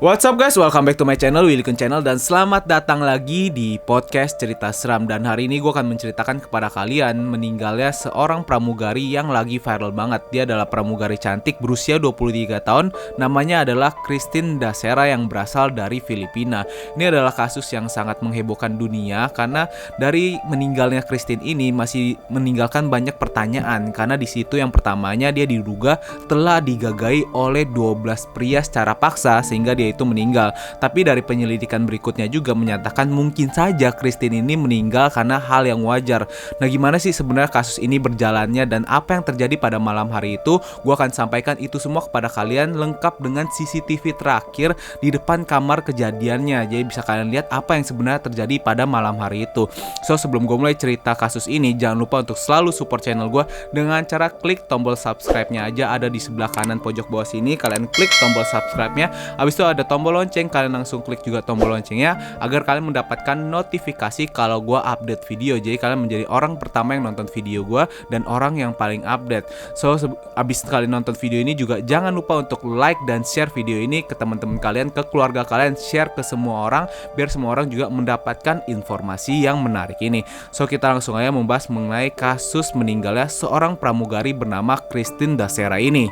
What's up guys, welcome back to my channel, Willy Kun Channel. Dan selamat datang lagi di podcast cerita seram. Dan hari ini gue akan menceritakan kepada kalian meninggalnya seorang pramugari yang lagi viral banget. Dia adalah pramugari cantik berusia 23 tahun. Namanya adalah Christine Dacera yang berasal dari Filipina. Ini adalah kasus yang sangat menghebohkan dunia karena dari meninggalnya Christine ini masih meninggalkan banyak pertanyaan. Karena di situ yang pertamanya dia diduga telah digagai oleh 12 pria secara paksa sehingga dia itu meninggal. Tapi dari penyelidikan berikutnya juga menyatakan mungkin saja Christine ini meninggal karena hal yang wajar. Nah, gimana sih sebenarnya kasus ini berjalannya dan apa yang terjadi pada malam hari itu? Gua akan sampaikan itu semua kepada kalian lengkap dengan CCTV terakhir di depan kamar kejadiannya. Jadi bisa kalian lihat apa yang sebenarnya terjadi pada malam hari itu. So, sebelum gue mulai cerita kasus ini, jangan lupa untuk selalu support channel gue dengan cara klik tombol subscribe-nya aja, ada di sebelah kanan pojok bawah sini. Kalian klik tombol subscribe-nya. Habis itu ada tombol lonceng, kalian langsung klik juga tombol loncengnya agar kalian mendapatkan notifikasi kalau gue update video. Jadi kalian menjadi orang pertama yang nonton video gue dan orang yang paling update. So abis kalian nonton video ini juga jangan lupa untuk like dan share video ini ke teman-teman kalian, ke keluarga kalian, share ke semua orang biar semua orang juga mendapatkan informasi yang menarik ini. So kita langsung aja membahas mengenai kasus meninggalnya seorang pramugari bernama Christine Dacera ini.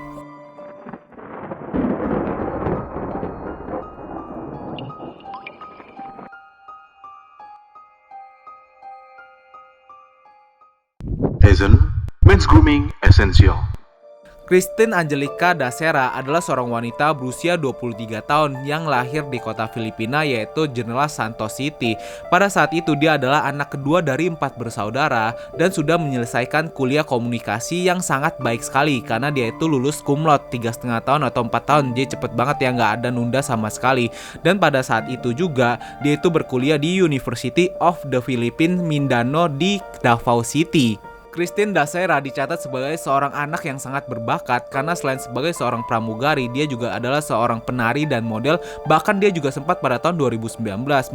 Hazen, Men's Grooming Essential. Christine Angelica Dacera adalah seorang wanita berusia 23 tahun yang lahir di kota Filipina yaitu General Santos City. Pada saat itu dia adalah anak kedua dari 4 bersaudara dan sudah menyelesaikan kuliah komunikasi yang sangat baik sekali karena dia itu lulus cum laude 3,5 tahun atau 4 tahun. Jadi cepet banget ya, nggak ada nunda sama sekali. Dan pada saat itu juga dia itu berkuliah di University of the Philippines Mindanao di Davao City. Christine Dacera dicatat sebagai seorang anak yang sangat berbakat karena selain sebagai seorang pramugari, dia juga adalah seorang penari dan model. Bahkan dia juga sempat pada tahun 2019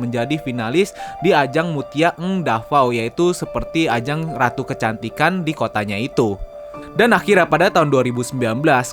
menjadi finalis di ajang Mutia Eng Davao, yaitu seperti ajang ratu kecantikan di kotanya itu. Dan akhirnya pada tahun 2019,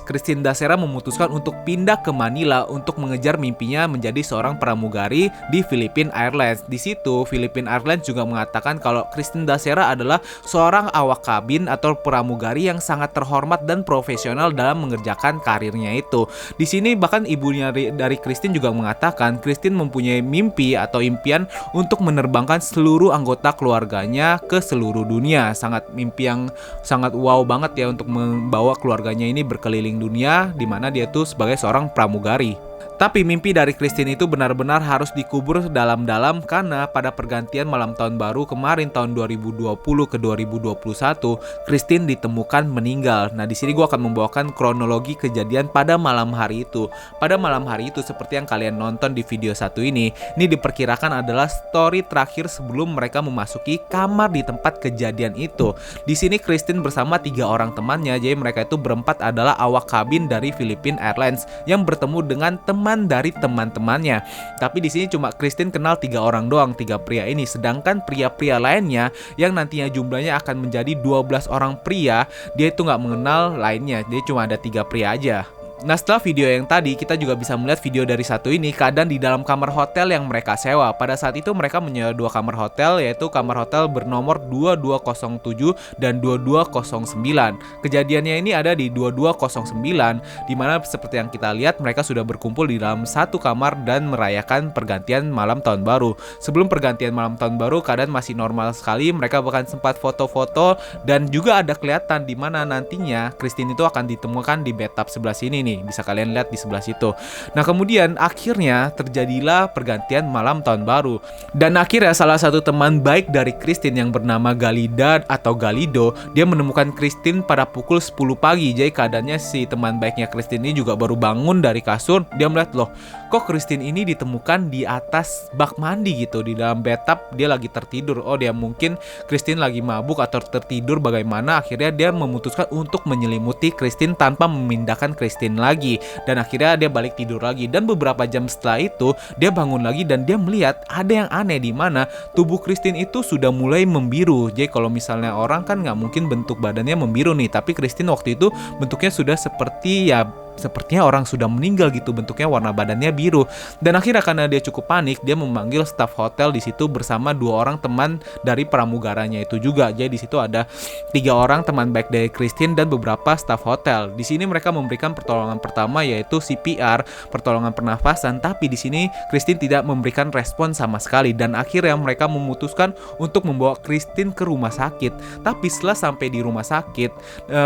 Christine Dacera memutuskan untuk pindah ke Manila untuk mengejar mimpinya menjadi seorang pramugari di Philippine Airlines. Di situ, Philippine Airlines juga mengatakan kalau Christine Dacera adalah seorang awak kabin atau pramugari yang sangat terhormat dan profesional dalam mengerjakan karirnya itu. Di sini bahkan ibunya dari Christine juga mengatakan Christine mempunyai mimpi atau impian untuk menerbangkan seluruh anggota keluarganya ke seluruh dunia. Sangat mimpi yang sangat wow banget ya untuk membawa keluarganya ini berkeliling dunia, di mana dia tuh sebagai seorang pramugari. Tapi mimpi dari Christine itu benar-benar harus dikubur dalam-dalam karena pada pergantian malam tahun baru kemarin tahun 2020 ke 2021, Christine ditemukan meninggal. Nah, di sini gue akan membawakan kronologi kejadian pada malam hari itu. Pada malam hari itu seperti yang kalian nonton di video satu ini diperkirakan adalah story terakhir sebelum mereka memasuki kamar di tempat kejadian itu. Di sini Christine bersama 3 orang temannya, jadi mereka itu berempat adalah awak kabin dari Philippine Airlines yang bertemu dengan teman dari teman-temannya. Tapi di sini cuma Christine kenal 3 orang doang, 3 pria ini. Sedangkan pria-pria lainnya yang nantinya jumlahnya akan menjadi 12 orang pria, dia itu nggak mengenal lainnya. Dia cuma ada 3 pria aja. Nah, setelah video yang tadi, kita juga bisa melihat video dari satu ini keadaan di dalam kamar hotel yang mereka sewa. Pada saat itu mereka menyewa 2 kamar hotel, yaitu kamar hotel bernomor 2207 dan 2209. Kejadiannya ini ada di 2209, di mana seperti yang kita lihat mereka sudah berkumpul di dalam satu kamar dan merayakan pergantian malam tahun baru. Sebelum pergantian malam tahun baru, keadaan masih normal sekali. Mereka bahkan sempat foto-foto dan juga ada kelihatan di mana nantinya Christine itu akan ditemukan di bathtub sebelah sini nih. Bisa kalian lihat di sebelah situ. Nah, kemudian akhirnya terjadilah pergantian malam tahun baru. Dan akhirnya salah satu teman baik dari Christine yang bernama Galida atau Galido, dia menemukan Christine pada pukul 10 pagi. Jadi keadaannya si teman baiknya Christine ini juga baru bangun dari kasur. Dia melihat, loh, kok Christine ini ditemukan di atas bak mandi gitu, di dalam bathtub dia lagi tertidur. Oh, dia mungkin Christine lagi mabuk atau tertidur bagaimana. Akhirnya dia memutuskan untuk menyelimuti Christine tanpa memindahkan Christine lagi, dan akhirnya dia balik tidur lagi. Dan beberapa jam setelah itu dia bangun lagi dan dia melihat ada yang aneh, di mana tubuh Christine itu sudah mulai membiru. Jadi kalau misalnya orang kan nggak mungkin bentuk badannya membiru nih, tapi Christine waktu itu bentuknya sudah seperti ya sepertinya orang sudah meninggal gitu, bentuknya warna badannya biru. Dan akhirnya karena dia cukup panik, dia memanggil staf hotel di situ bersama 2 orang teman dari pramugaranya itu juga. Jadi di situ ada 3 orang teman baik dari Christine dan beberapa staf hotel. Di sini mereka memberikan pertolongan pertama yaitu CPR, pertolongan pernafasan, tapi di sini Christine tidak memberikan respon sama sekali dan akhirnya mereka memutuskan untuk membawa Christine ke rumah sakit. Tapi setelah sampai di rumah sakit,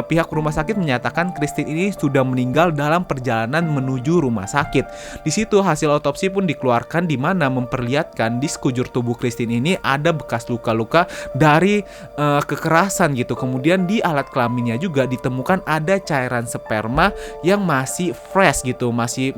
pihak rumah sakit menyatakan Christine ini sudah meninggal dalam perjalanan menuju rumah sakit. Di situ hasil otopsi pun dikeluarkan di mana memperlihatkan di sekujur tubuh Christine ini ada bekas luka-luka dari kekerasan gitu. Kemudian di alat kelaminnya juga ditemukan ada cairan sperma yang masih fresh gitu, masih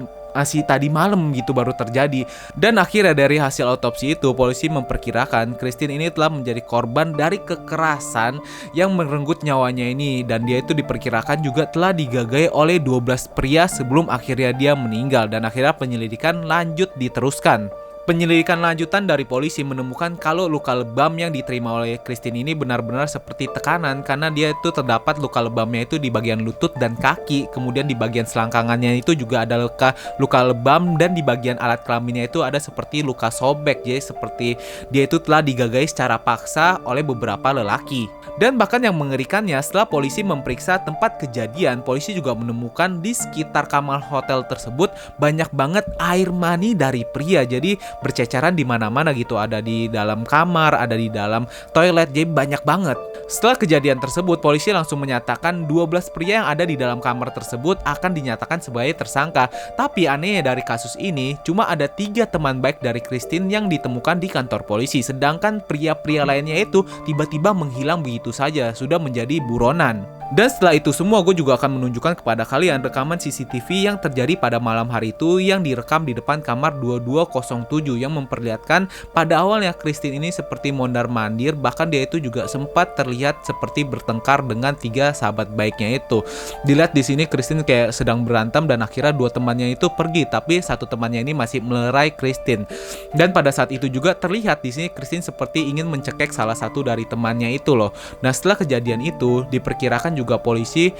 tadi malam gitu baru terjadi. Dan akhirnya dari hasil otopsi itu polisi memperkirakan Christine ini telah menjadi korban dari kekerasan yang merenggut nyawanya ini, dan dia itu diperkirakan juga telah digagai oleh 12 pria sebelum akhirnya dia meninggal. Dan akhirnya penyelidikan lanjut diteruskan. Penyelidikan lanjutan dari polisi menemukan kalau luka lebam yang diterima oleh Christine ini benar-benar seperti tekanan, karena dia itu terdapat luka lebamnya itu di bagian lutut dan kaki, kemudian di bagian selangkangannya itu juga ada luka lebam, dan di bagian alat kelaminnya itu ada seperti luka sobek. Jadi seperti dia itu telah digagai secara paksa oleh beberapa lelaki. Dan bahkan yang mengerikannya, setelah polisi memeriksa tempat kejadian, polisi juga menemukan di sekitar kamar hotel tersebut banyak banget air mani dari pria. Jadi berceceran di mana-mana gitu, ada di dalam kamar, ada di dalam toilet, jadi banyak banget. Setelah kejadian tersebut, polisi langsung menyatakan 12 pria yang ada di dalam kamar tersebut akan dinyatakan sebagai tersangka. Tapi anehnya dari kasus ini, cuma ada 3 teman baik dari Christine yang ditemukan di kantor polisi, sedangkan pria-pria lainnya itu tiba-tiba menghilang begitu saja, sudah menjadi buronan. Dan setelah itu semua, gue juga akan menunjukkan kepada kalian rekaman CCTV yang terjadi pada malam hari itu yang direkam di depan kamar 2207 yang memperlihatkan pada awalnya Christine ini seperti mondar-mandir, bahkan dia itu juga sempat terlihat seperti bertengkar dengan 3 sahabat baiknya itu. Dilihat di sini Christine kayak sedang berantem dan akhirnya 2 temannya itu pergi, tapi 1 temannya ini masih melerai Christine. Dan pada saat itu juga terlihat di sini Christine seperti ingin mencekek salah satu dari temannya itu loh. Nah, setelah kejadian itu diperkirakan juga polisi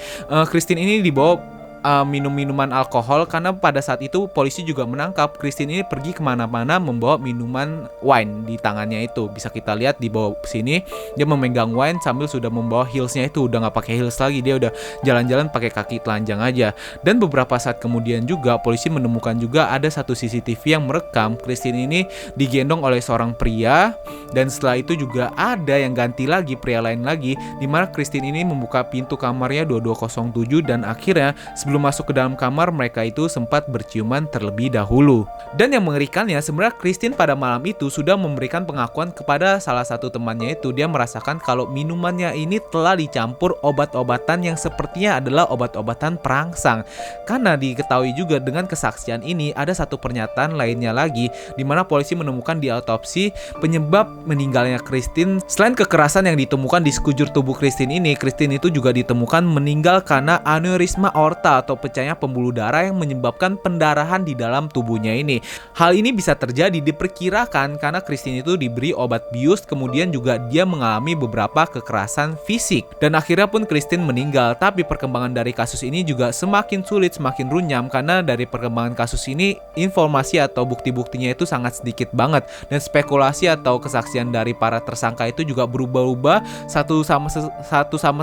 Christine ini dibawa minum minuman alkohol, karena pada saat itu polisi juga menangkap Christine ini pergi kemana-mana membawa minuman wine di tangannya itu. Bisa kita lihat di bawah sini dia memegang wine sambil sudah membawa heelsnya itu, udah nggak pakai heels lagi, dia udah jalan-jalan pakai kaki telanjang aja. Dan beberapa saat kemudian juga polisi menemukan juga ada satu CCTV yang merekam Christine ini digendong oleh seorang pria, dan setelah itu juga ada yang ganti lagi, pria lain lagi, dimana Christine ini membuka pintu kamarnya 2207 dan akhirnya sebelum masuk ke dalam kamar mereka itu sempat berciuman terlebih dahulu. Dan yang mengerikannya sebenarnya Christine pada malam itu sudah memberikan pengakuan kepada salah satu temannya itu. Dia merasakan kalau minumannya ini telah dicampur obat-obatan yang sepertinya adalah obat-obatan perangsang. Karena diketahui juga dengan kesaksian ini ada satu pernyataan lainnya lagi, di mana polisi menemukan di autopsi penyebab meninggalnya Christine. Selain kekerasan yang ditemukan di sekujur tubuh Christine ini, Christine itu juga ditemukan meninggal karena aneurisma aorta atau pecahnya pembuluh darah yang menyebabkan pendarahan di dalam tubuhnya ini. Hal ini bisa terjadi diperkirakan karena Christine itu diberi obat bius, kemudian juga dia mengalami beberapa kekerasan fisik. Dan akhirnya pun Christine meninggal. Tapi perkembangan dari kasus ini juga semakin sulit, semakin runyam, karena dari perkembangan kasus ini informasi atau bukti-buktinya itu sangat sedikit banget. Dan spekulasi atau kesaksian dari para tersangka itu juga berubah-ubah. Satu sama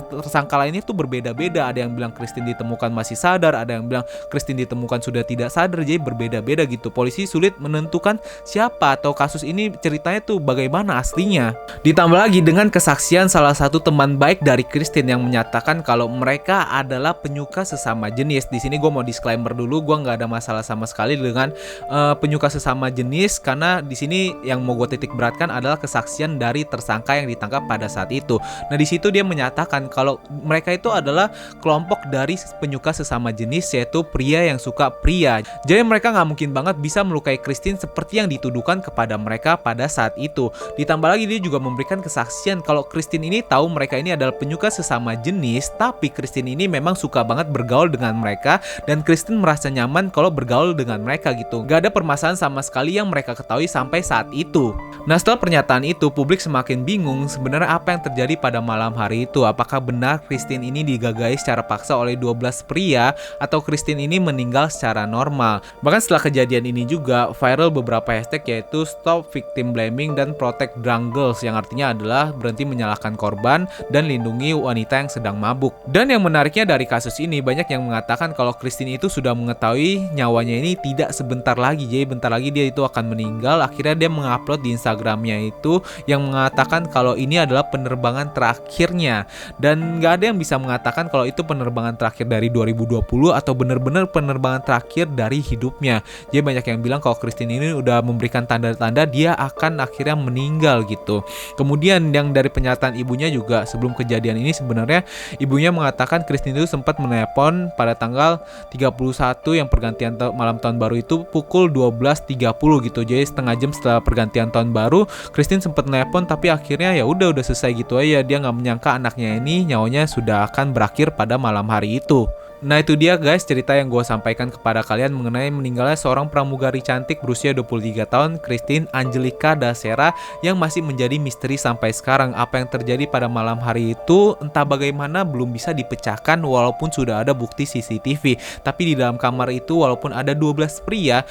tersangka lainnya itu berbeda-beda. Ada yang bilang Christine ditemukan masih sadar, ada yang bilang Christine ditemukan sudah tidak sadar, jadi berbeda-beda gitu. Polisi sulit menentukan siapa atau kasus ini ceritanya tuh bagaimana aslinya. Ditambah lagi dengan kesaksian salah satu teman baik dari Christine yang menyatakan kalau mereka adalah penyuka sesama jenis. Di sini gue mau disclaimer dulu, gue nggak ada masalah sama sekali dengan penyuka sesama jenis, karena di sini yang mau gue titik beratkan adalah kesaksian dari tersangka yang ditangkap pada saat itu. Nah, di situ dia menyatakan kalau mereka itu adalah kelompok dari penyuka sesama jenis, yaitu pria yang suka pria. Jadi mereka nggak mungkin banget bisa melukai Christine seperti yang dituduhkan kepada mereka pada saat itu. Ditambah lagi dia juga memberikan kesaksian kalau Christine ini tahu mereka ini adalah penyuka sesama jenis, tapi Christine ini memang suka banget bergaul dengan mereka dan Christine merasa nyaman kalau bergaul dengan mereka gitu. Gak ada permasalahan sama sekali yang mereka ketahui sampai saat itu. Nah, setelah pernyataan itu publik semakin bingung sebenarnya apa yang terjadi pada malam hari itu. Apakah benar Christine ini digagai secara paksa oleh 12 pria pria atau Christine ini meninggal secara normal. Bahkan setelah kejadian ini juga viral beberapa hashtag yaitu Stop Victim Blaming dan Protect Drunk Girls, yang artinya adalah berhenti menyalahkan korban dan lindungi wanita yang sedang mabuk. Dan yang menariknya dari kasus ini, banyak yang mengatakan kalau Christine itu sudah mengetahui nyawanya ini tidak sebentar lagi, jadi bentar lagi dia itu akan meninggal. Akhirnya dia mengupload di Instagramnya itu yang mengatakan kalau ini adalah penerbangan terakhirnya, dan gak ada yang bisa mengatakan kalau itu penerbangan terakhir dari 2020 atau benar-benar penerbangan terakhir dari hidupnya. Jadi banyak yang bilang kalau Christine ini udah memberikan tanda-tanda dia akan akhirnya meninggal gitu. Kemudian yang dari pernyataan ibunya juga, sebelum kejadian ini sebenarnya ibunya mengatakan Christine itu sempat menelpon pada tanggal 31 yang pergantian malam tahun baru itu pukul 12.30 gitu. Jadi setengah jam setelah pergantian tahun baru Christine sempat nelpon, tapi akhirnya ya udah selesai gitu aja. Dia nggak menyangka anaknya ini nyawanya sudah akan berakhir pada malam hari itu. Nah itu dia guys cerita yang gue sampaikan kepada kalian mengenai meninggalnya seorang pramugari cantik berusia 23 tahun, Christine Angelica Dasera, yang masih menjadi misteri sampai sekarang. Apa yang terjadi pada malam hari itu entah bagaimana belum bisa dipecahkan walaupun sudah ada bukti CCTV. Tapi di dalam kamar itu walaupun ada 12 pria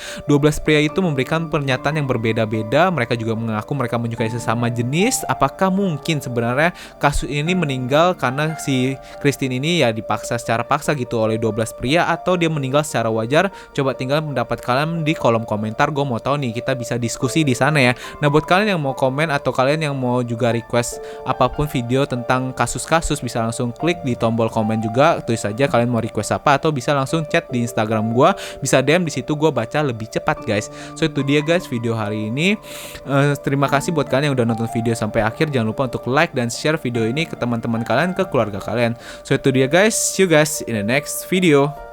itu memberikan pernyataan yang berbeda-beda. Mereka juga mengaku mereka menyukai sesama jenis. Apakah mungkin sebenarnya kasus ini meninggal karena si Christine ini ya dipaksa secara paksa gitu oleh 12 pria, atau dia meninggal secara wajar? Coba tinggal pendapat kalian di kolom komentar. Gue mau tahu nih, kita bisa diskusi di sana ya. Nah buat kalian yang mau komen atau kalian yang mau juga request apapun video tentang kasus-kasus, bisa langsung klik di tombol komen juga, tulis saja kalian mau request apa, atau bisa langsung chat di Instagram gue, bisa DM di situ, gue baca lebih cepat guys. So itu dia guys video hari ini. Terima kasih buat kalian yang udah nonton video sampai akhir. Jangan lupa untuk like dan share video ini ke teman-teman kalian, ke keluarga kalian. So itu dia guys, see you guys in the next video.